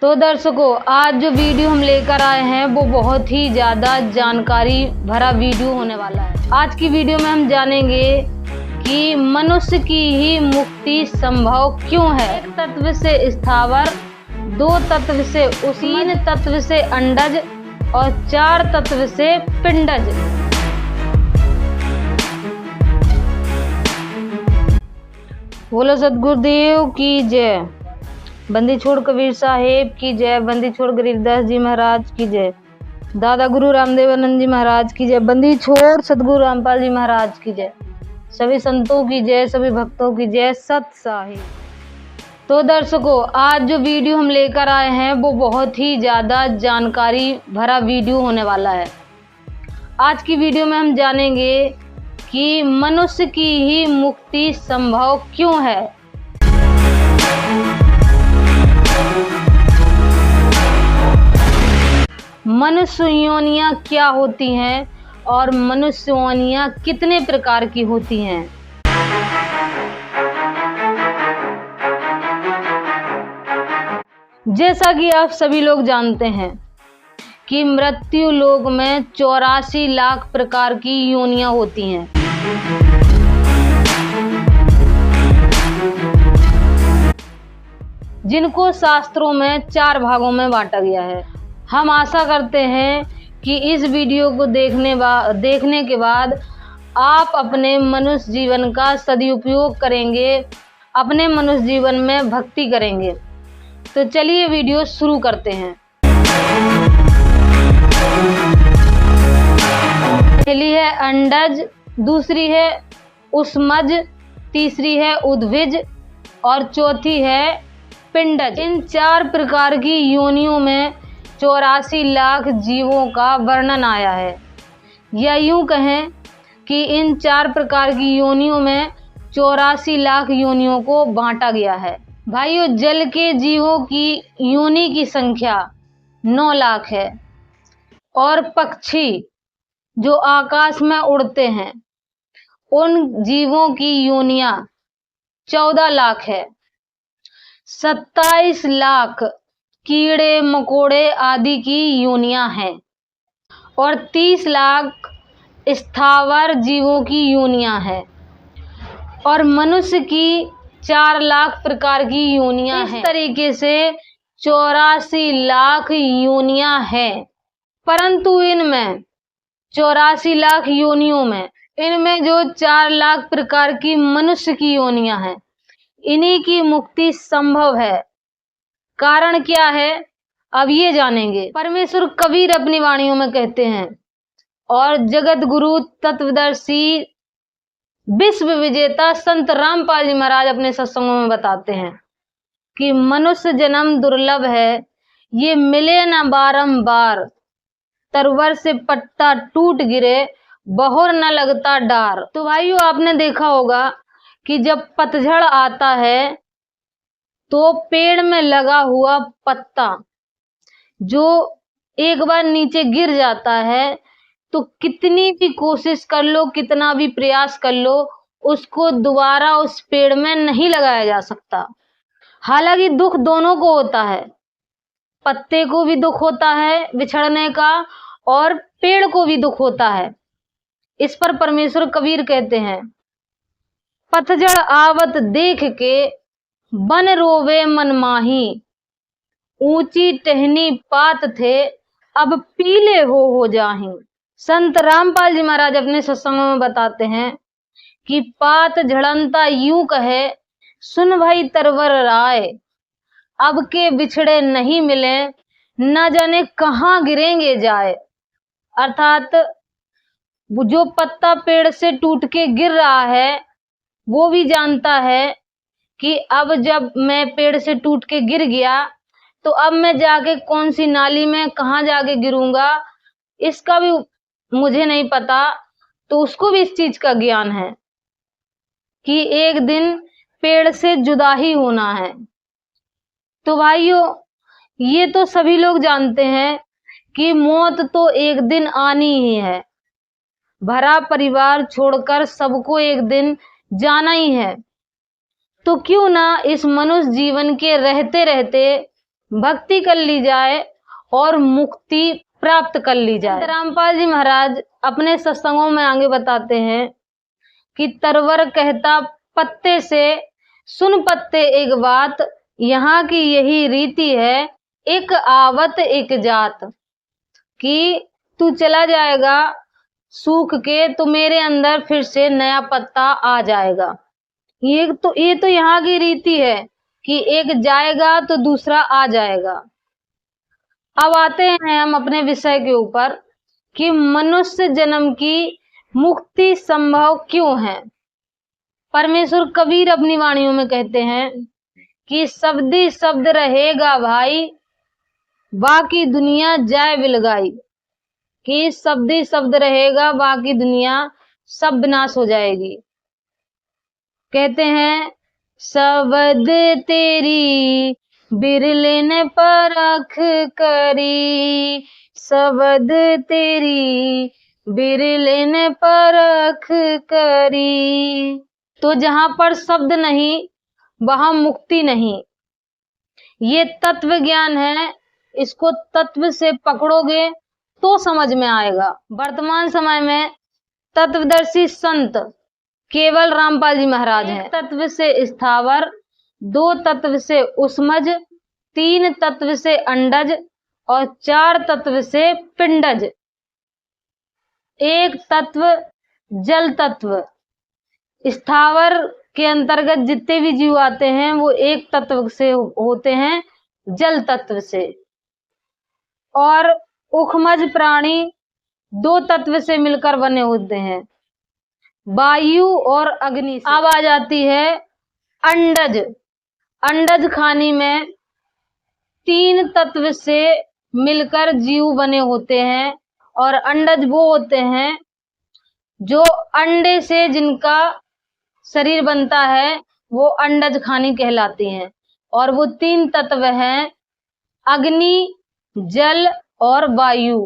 तो दर्शकों, आज जो वीडियो हम लेकर आए हैं वो बहुत ही ज़्यादा जानकारी भरा वीडियो होने वाला है। आज की वीडियो में हम जानेंगे कि मनुष्य की ही मुक्ति संभव क्यों है। एक तत्व से स्थावर, दो तत्व से तीन तत्व से अंडज और चार तत्व से पिंडज। बोलो सतगुरुदेव की जय। बंदी छोड़ कबीर साहेब की जय। बंदी छोड़ गरीबदास जी महाराज की जय। दादा गुरु रामदेवानंद जी महाराज की जय। बंदी छोड़ सतगुरु रामपाल जी महाराज की जय। सभी संतों की जय, सभी भक्तों की जय। सत साहिब। तो दर्शकों, आज जो वीडियो हम लेकर आए हैं वो बहुत ही ज़्यादा जानकारी भरा वीडियो होने वाला है। आज की वीडियो में हम जानेंगे कि मनुष्य की ही मुक्ति संभव क्यों है। मनुष्य योनियां क्या होती हैं और मनुष्य योनियां कितने प्रकार की होती हैं। जैसा कि आप सभी लोग जानते हैं कि मृत्यु लोक में 84 लाख प्रकार की योनियां होती हैं। जिनको शास्त्रों में 4 भागों में बांटा गया है। हम आशा करते हैं कि इस वीडियो को देखने के बाद आप अपने मनुष्य जीवन का सदुपयोग करेंगे, अपने मनुष्य जीवन में भक्ति करेंगे। तो चलिए वीडियो शुरू करते हैं। पहली है अंडज, दूसरी है उष्मज, तीसरी है उद्भिज और चौथी है पिंडज। इन 4 प्रकार की योनियों में 84 लाख जीवों का वर्णन आया है। या यूं कहें कि इन 4 प्रकार की योनियों में 84 लाख योनियों को बांटा गया है। भाइयों, जल के जीवों की योनि की संख्या 9 लाख है और पक्षी जो आकाश में उड़ते हैं उन जीवों की योनियां 14 लाख है। 27 लाख कीड़े मकोड़े आदि की योनियां हैं और 30 लाख स्थावर जीवों की योनियां हैं और मनुष्य की 4 लाख प्रकार की योनियां हैं। इस तरीके से 84 लाख योनियां हैं। परंतु इनमें 84 लाख योनियों में इनमें जो 4 लाख प्रकार की मनुष्य की योनियां हैं, इन्हीं की मुक्ति संभव है। कारण क्या है, अब ये जानेंगे। परमेश्वर कबीर अपनी वाणियों में कहते हैं और जगत गुरु तत्वदर्शी विश्व विजेता संत रामपाल जी महाराज अपने सत्संगों में बताते हैं कि मनुष्य जन्म दुर्लभ है, ये मिले न बारंबार। तरवर से पत्ता टूट गिरे, बहुर न लगता डार। तो भाइयों, आपने देखा होगा कि जब पतझड़ आता है तो पेड़ में लगा हुआ पत्ता जो एक बार नीचे गिर जाता है तो कितनी भी कोशिश कर लो, कितना भी प्रयास कर लो, उसको दोबारा उस पेड़ में नहीं लगाया जा सकता। हालांकि दुख दोनों को होता है, पत्ते को भी दुख होता है बिछड़ने का और पेड़ को भी दुख होता है। इस पर परमेश्वर कबीर कहते हैं, पतझड़ आवत देख के बन रोवे मन माही, ऊंची टहनी पात थे अब पीले हो जाही। संत रामपाल जी महाराज अपने सत्संगों में बताते हैं कि पात झड़नता यूं कहे, सुन भाई तरवर राय, अब के बिछड़े नहीं मिले, न जाने कहाँ गिरेंगे जाए। अर्थात जो पत्ता पेड़ से टूट के गिर रहा है वो भी जानता है कि अब जब मैं पेड़ से टूट के गिर गया तो अब मैं जाके कौन सी नाली में कहाँ जाके गिरूंगा, इसका भी मुझे नहीं पता। तो उसको भी इस चीज का ज्ञान है कि एक दिन पेड़ से जुदा ही होना है। तो भाइयों, ये तो सभी लोग जानते हैं कि मौत तो एक दिन आनी ही है। भरा परिवार छोड़कर सबको एक दिन जाना ही है। तो क्यों ना इस मनुष्य जीवन के रहते रहते भक्ति कर ली जाए और मुक्ति प्राप्त कर ली जाए। रामपाल जी महाराज अपने सत्संगों में आगे बताते हैं कि तरवर कहता पत्ते से, सुन पत्ते एक बात, यहाँ की यही रीति है, एक आवत एक जात। कि तू चला जाएगा सूख के तो मेरे अंदर फिर से नया पत्ता आ जाएगा। ये तो यहाँ की रीति है कि एक जाएगा तो दूसरा आ जाएगा। अब आते हैं हम अपने विषय के ऊपर कि मनुष्य जन्म की मुक्ति संभव क्यों है। परमेश्वर कबीर अपनी वाणियों में कहते हैं कि शब्दी शब्द रहेगा भाई, बाकी दुनिया जाए बिलगाई। कि शब्दी शब्द रहेगा, बाकी दुनिया सब विनाश हो जाएगी। कहते हैं शब्द तेरी बिरले ने परख करी, शब्द तेरी बिरले ने परख करी। तो जहां पर शब्द नहीं वहां मुक्ति नहीं। ये तत्व ज्ञान है, इसको तत्व से पकड़ोगे तो समझ में आएगा। वर्तमान समय में तत्वदर्शी संत केवल रामपाल जी महाराज हैं। तत्व से स्थावर, 2 तत्व से उष्मज, 3 तत्व से अंडज और 4 तत्व से पिंडज। 1 तत्व जल तत्व। स्थावर के अंतर्गत जितने भी जीव आते हैं वो 1 तत्व से होते हैं, जल तत्व से। और उखमज प्राणी 2 तत्व से मिलकर बने होते हैं, वायु और अग्नि से। अब आ जाती है अंडज। अंडज खानी में 3 तत्व से मिलकर जीव बने होते हैं। और अंडज वो होते हैं जो अंडे से जिनका शरीर बनता है, वो अंडज खानी कहलाती हैं। और वो 3 तत्व हैं, अग्नि, जल और वायु।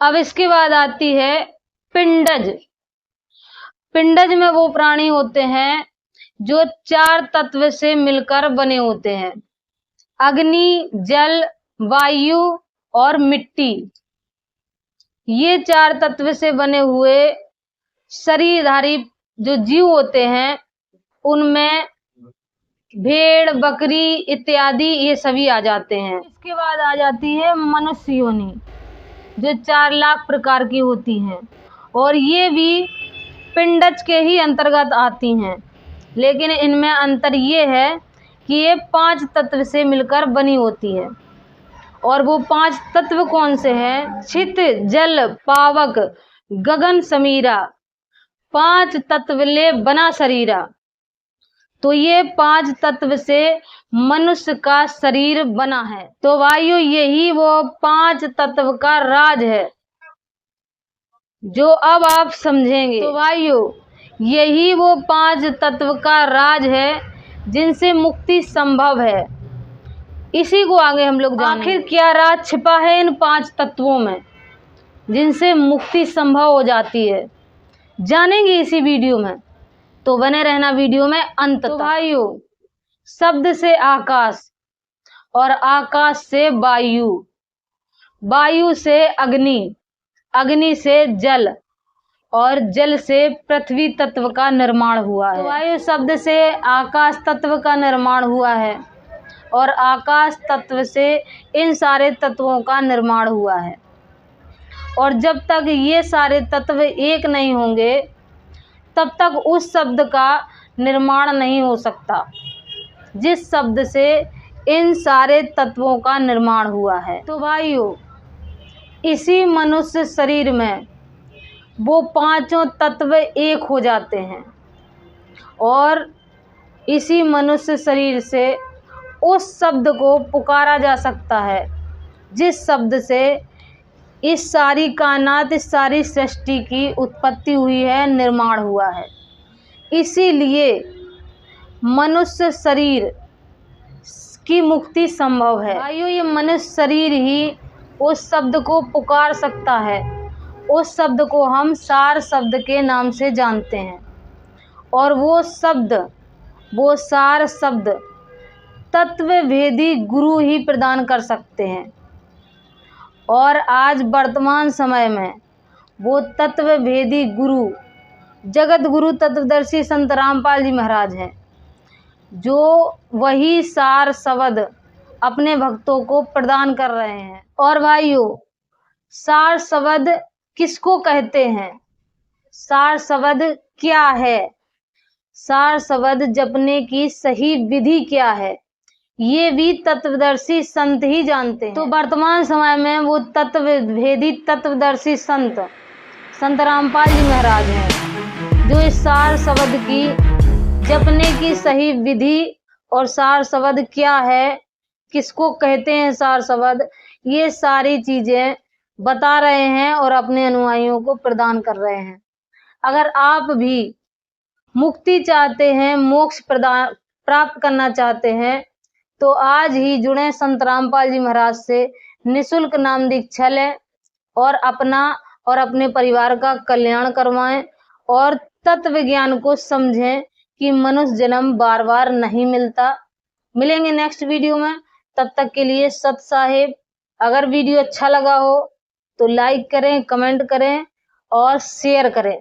अब इसके बाद आती है पिंडज। पिंडज में वो प्राणी होते हैं जो 4 तत्व से मिलकर बने होते हैं, अग्नि, जल, वायु और मिट्टी। ये 4 तत्व से बने हुए शरीरधारी जो जीव होते हैं उनमें भेड़, बकरी इत्यादि ये सभी आ जाते हैं। इसके बाद आ जाती है मनुष्य योनि, जो 4 लाख प्रकार की होती हैं और ये भी पिंडज के ही अंतर्गत आती हैं। लेकिन इनमें अंतर ये है कि ये 5 तत्व से मिलकर बनी होती है। और वो 5 तत्व कौन से हैं? छित, जल, पावक, गगन समीरा, 5 तत्व ले बना शरीरा। तो ये 5 तत्व से मनुष्य का शरीर बना है। तो वायु यही वो 5 तत्व का राज है जो अब आप समझेंगे। तो वायु यही वो 5 तत्व का राज है जिनसे मुक्ति संभव है। इसी को आगे हम लोग जानेंगे। आखिर क्या राज छिपा है इन 5 तत्वों में जिनसे मुक्ति संभव हो जाती है, जानेंगे इसी वीडियो में। तो बने रहना वीडियो में अंत तक। तो वायु शब्द से आकाश, और आकाश से वायु, वायु से अग्नि, अग्नि से जल, और जल से पृथ्वी तत्व का निर्माण हुआ है। तो वायु शब्द से आकाश तत्व का निर्माण हुआ है और आकाश तत्व से इन सारे तत्वों का निर्माण हुआ है। और जब तक ये सारे तत्व एक नहीं होंगे तब तक उस शब्द का निर्माण नहीं हो सकता जिस शब्द से इन सारे तत्वों का निर्माण हुआ है। तो भाइयों, इसी मनुष्य शरीर में वो 5 तत्व एक हो जाते हैं और इसी मनुष्य शरीर से उस शब्द को पुकारा जा सकता है जिस शब्द से इस सारी कायनात, इस सारी सृष्टि की उत्पत्ति हुई है, निर्माण हुआ है। इसीलिए मनुष्य शरीर की मुक्ति संभव है। भाइयों, ये मनुष्य शरीर ही उस शब्द को पुकार सकता है। उस शब्द को हम सार शब्द के नाम से जानते हैं और वो शब्द, वो सार शब्द तत्वभेदी गुरु ही प्रदान कर सकते हैं। और आज वर्तमान समय में वो तत्वभेदी गुरु जगत गुरु तत्वदर्शी संत रामपाल जी महाराज हैं, जो वही सार शब्द अपने भक्तों को प्रदान कर रहे हैं। और भाइयों, सार शब्द किसको कहते हैं? सार शब्द क्या है? सार शब्द जपने की सही विधि क्या है, ये भी तत्वदर्शी संत ही जानते हैं। तो वर्तमान समय में वो तत्वभेदी तत्वदर्शी संत रामपाल जी महाराज हैं, जो इस सार शब्द की जपने की सही विधि और सार शब्द क्या है, किसको कहते हैं सार शब्द, ये सारी चीजें बता रहे हैं और अपने अनुयायियों को प्रदान कर रहे हैं। अगर आप भी मुक्ति चाहते हैं, मोक्ष प्राप्त करना चाहते हैं, तो आज ही जुड़ें संत रामपाल जी महाराज से, निःशुल्क नाम दीक्षा लें और अपना और अपने परिवार का कल्याण करवाएं और तत्व ज्ञान को समझें कि मनुष्य जन्म बार बार नहीं मिलता। मिलेंगे नेक्स्ट वीडियो में, तब तक के लिए सत साहेब। अगर वीडियो अच्छा लगा हो तो लाइक करें, कमेंट करें और शेयर करें।